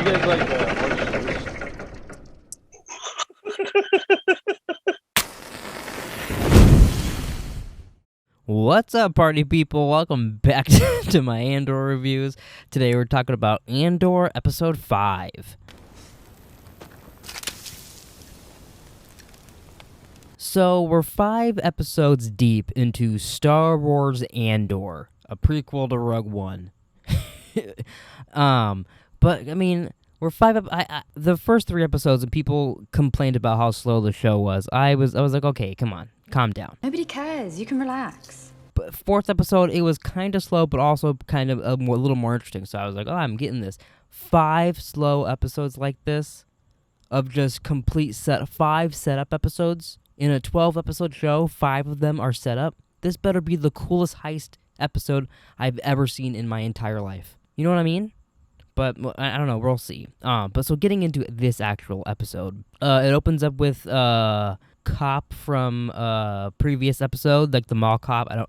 guys like orange toast? What's up, party people? Welcome back to my Andor reviews. Today we're talking about Andor Episode 5. So we're 5 episodes deep into Star Wars Andor, a prequel to Rogue One. But I mean, we're 5. The first 3 episodes, and people complained about how slow the show was. I was like, okay, come on, calm down. Nobody cares. You can relax. But 4th episode, it was kind of slow, but also kind of a little more interesting. So I was like, oh, I'm getting this. 5 slow episodes like this, of just complete 5 setup episodes in a 12-episode show. 5 of them are set up. This better be the coolest heist episode I've ever seen in my entire life. You know what I mean? But I don't know. We'll see. But so getting into this actual episode, it opens up with cop from previous episode, like the mall cop. I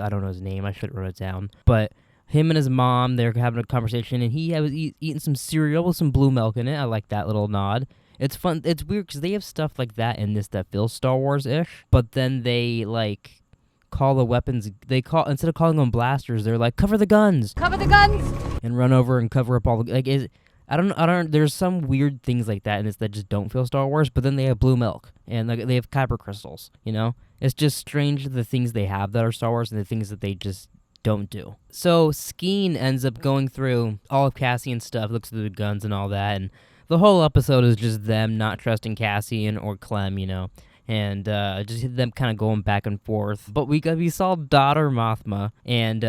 don't know his name. I should have wrote it down. But him and his mom, they're having a conversation, and he was eating some cereal with some blue milk in it. I like that little nod. It's fun. It's weird because they have stuff like that in this that feels Star Wars-ish, but then they like call the weapons. Instead of calling them blasters, they're like, cover the guns, Cover the guns! and run over and cover up all the I don't. There's some weird things like that in this that just don't feel Star Wars. But then they have blue milk and like they have kyber crystals. You know, it's just strange the things they have that are Star Wars and the things that they just don't do. So Skeen ends up going through all of Cassian's stuff, looks through the guns and all that, and the whole episode is just them not trusting Cassian or Clem. You know. And just them kind of going back and forth. But we saw daughter Mothma, and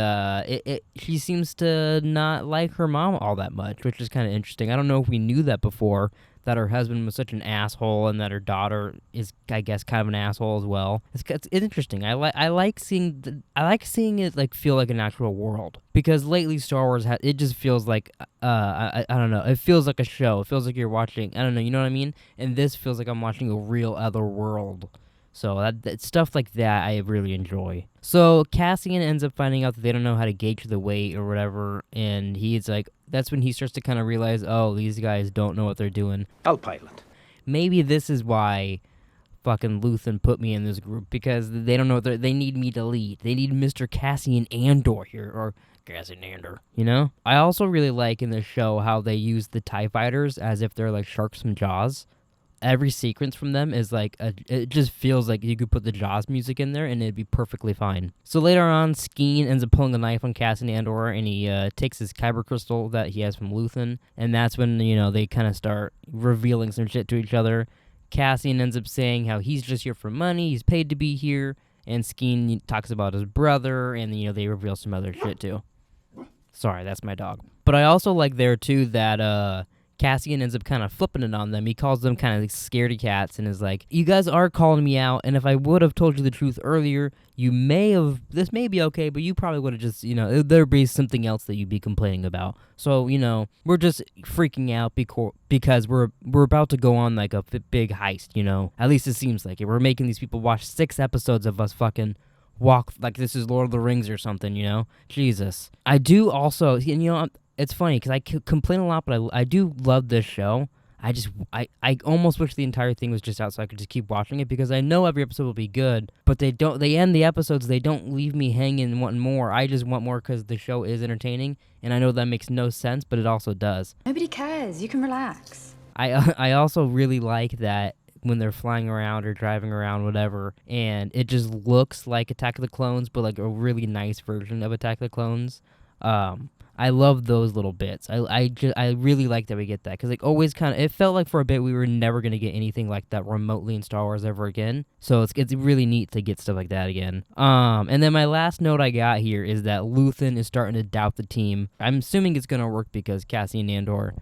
she seems to not like her mom all that much, which is kind of interesting. I don't know if we knew that before, that her husband was such an asshole, and that her daughter is, I guess, kind of an asshole as well. It's interesting. I like seeing it like feel like an actual world, because lately Star Wars it just feels like I don't know. It feels like a show. It feels like you're watching. I don't know. You know what I mean? And this feels like I'm watching a real other world. So that stuff like that I really enjoy. So Cassian ends up finding out that they don't know how to gauge the weight or whatever, and he's like, that's when he starts to kind of realize, oh, these guys don't know what they're doing. I'll pilot. Maybe this is why fucking Luthen put me in this group, because they don't know what they need me to lead. They need Mr. Cassian Andor here, or Cassian Andor, you know? I also really like in this show how they use the TIE fighters as if they're like sharks from Jaws. Every sequence from them is like, it just feels like you could put the Jaws music in there and it'd be perfectly fine. So later on, Skeen ends up pulling a knife on Cassian Andor, and he takes his kyber crystal that he has from Luthen, and that's when, you know, they kind of start revealing some shit to each other. Cassian ends up saying how he's just here for money, he's paid to be here, and Skeen talks about his brother, and, you know, they reveal some other shit too. Sorry, that's my dog. But I also like there too that, Cassian ends up kind of flipping it on them. He calls them kind of like scaredy cats and is like, you guys are calling me out, and if I would have told you the truth earlier, this may be okay, but you probably would have just, you know, there'd be something else that you'd be complaining about. So, you know, we're just freaking out because we're about to go on like a big heist, you know. At least it seems like it. We're making these people watch 6 episodes of us fucking walk like this is Lord of the Rings or something, you know. Jesus. I do also, you know, it's funny because I complain a lot, but I do love this show. I almost wish the entire thing was just out so I could just keep watching it, because I know every episode will be good, but they end the episodes, they don't leave me hanging and wanting more. I just want more because the show is entertaining, and I know that makes no sense, but it also does. Nobody cares. You can relax. I also really like that when they're flying around or driving around, whatever, and it just looks like Attack of the Clones, but like a really nice version of Attack of the Clones. I love those little bits. I really like that we get that, because like always it felt like for a bit we were never going to get anything like that remotely in Star Wars ever again. So it's really neat to get stuff like that again. And then my last note I got here is that Luthen is starting to doubt the team. I'm assuming it's going to work because Cassian Andor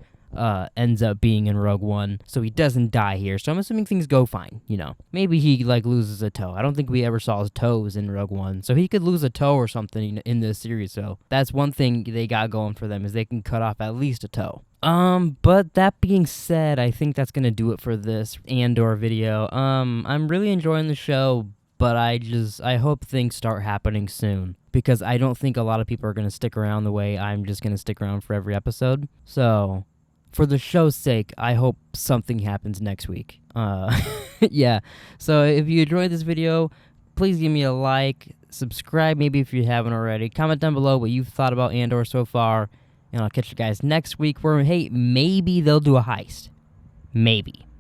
ends up being in Rogue One, so he doesn't die here. So I'm assuming things go fine, you know. Maybe he like loses a toe. I don't think we ever saw his toes in Rogue One, so he could lose a toe or something in this series. So that's one thing they got going for them, is they can cut off at least a toe. But that being said, I think that's gonna do it for this Andor video. I'm really enjoying the show, but I hope things start happening soon, because I don't think a lot of people are gonna stick around the way I'm just gonna stick around for every episode. So for the show's sake, I hope something happens next week. Yeah. So if you enjoyed this video, please give me a like, subscribe maybe if you haven't already. Comment down below what you've thought about Andor so far, and I'll catch you guys next week where, hey, maybe they'll do a heist. Maybe.